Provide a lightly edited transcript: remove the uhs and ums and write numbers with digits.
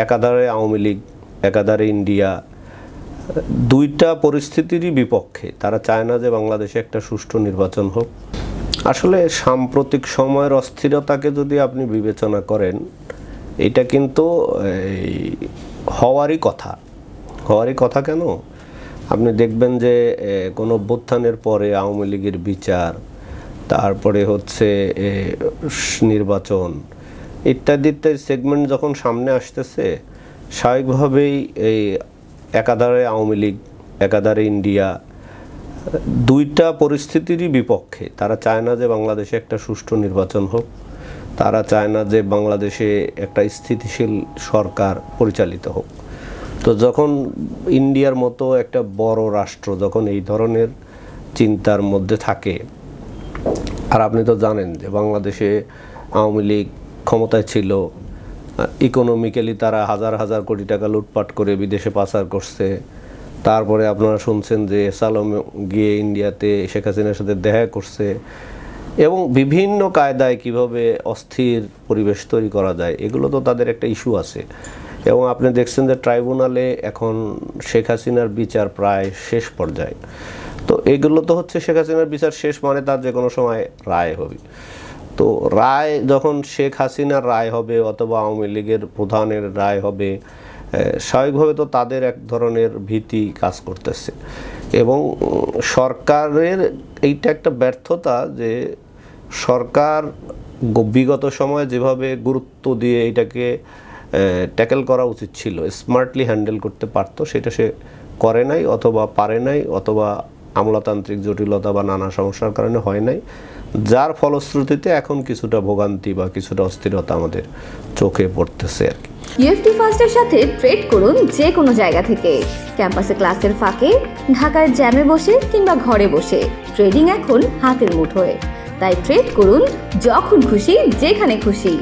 একাধারে আওয়ামী লীগ, একাধারে ইন্ডিয়া, দুইটা পরিস্থিতিরই বিপক্ষে। তারা চায় না যে বাংলাদেশে একটা সুষ্ঠু নির্বাচন হোক। আসলে সাম্প্রতিক সময়ের অস্থিরতাকে যদি আপনি বিবেচনা করেন, এটা কিন্তু হওয়ারই কথা কেন? আপনি দেখবেন যে কোনো অভ্যুত্থানের পরে আওয়ামী লীগের বিচার, তারপরে হচ্ছে নির্বাচন ইত্যাদি সেগমেন্ট যখন সামনে আসতেছে, স্বাভাবিকভাবেই এই একাধারে আওয়ামী লীগ, একাধারে ইন্ডিয়া, দুইটা পরিস্থিতিরই বিপক্ষে। তারা চায় না যে বাংলাদেশে একটা সুষ্ঠু নির্বাচন হোক। তারা চায় না যে বাংলাদেশে একটা স্থিতিশীল সরকার পরিচালিত হোক। তো যখন ইন্ডিয়ার মতো একটা বড় রাষ্ট্র যখন এই ধরনের চিন্তার মধ্যে থাকে, আর আপনি তো জানেন যে বাংলাদেশে আওয়ামী লীগ ক্ষমতায় ছিল, ইকোনমিক্যালি তারা হাজার হাজার কোটি টাকা লুটপাট করে বিদেশে পাচার করছে। তারপরে আপনারা শুনছেন যে সালম গিয়ে ইন্ডিয়াতে শেখ হাসিনার সাথে দেখা করছে, এবং বিভিন্ন কায়দায় কিভাবে অস্থির পরিবেশ তৈরি করা যায়, এগুলো তো তাদের একটা ইস্যু আছে। এবং আপনি দেখছেন যে ট্রাইব্যুনালে এখন শেখ হাসিনার বিচার প্রায় শেষ পর্যায়ে। তো এগুলো তো হচ্ছে শেখ হাসিনার বিচার শেষ মানে তার যে কোনো সময় রায় হবে। তো রায় যখন শেখ হাসিনার রায় হবে অথবা আওয়ামী লীগের প্রধানের রায় হবে, স্বাভাবিকভাবে তো তাদের এক ধরনের ভীতি কাজ করতেছে। এবং সরকারের এইটা একটা ব্যর্থতা যে সরকার বিগত সময়ে যেভাবে গুরুত্ব দিয়ে এটাকে ট্যাকেল করা উচিত ছিল, স্মার্টলি হ্যান্ডেল করতে পারতো, সেটা সে করে নাই অথবা পারে নাই, অথবা আমলাতান্ত্রিক জটিলতা বা নানা সমস্যার কারণে হয় নাই, যার ফলশ্রুতিতে এখন কিছুটা ভোগান্তি বা কিছুটা অস্থিরতা আমাদের চোখে পড়তেছে আর কি। ইউএফটি ফার্স্টের সাথে ট্রেড করুন যে কোনো জায়গা থেকে। ক্যাম্পাসে ক্লাসের ফাঁকে, ঢাকার জ্যামে বসে কিংবা ঘরে বসে, ট্রেডিং এখন হাতের মুঠোয়। তাই ট্রেড করুন যখন খুশি, যেখানে খুশি।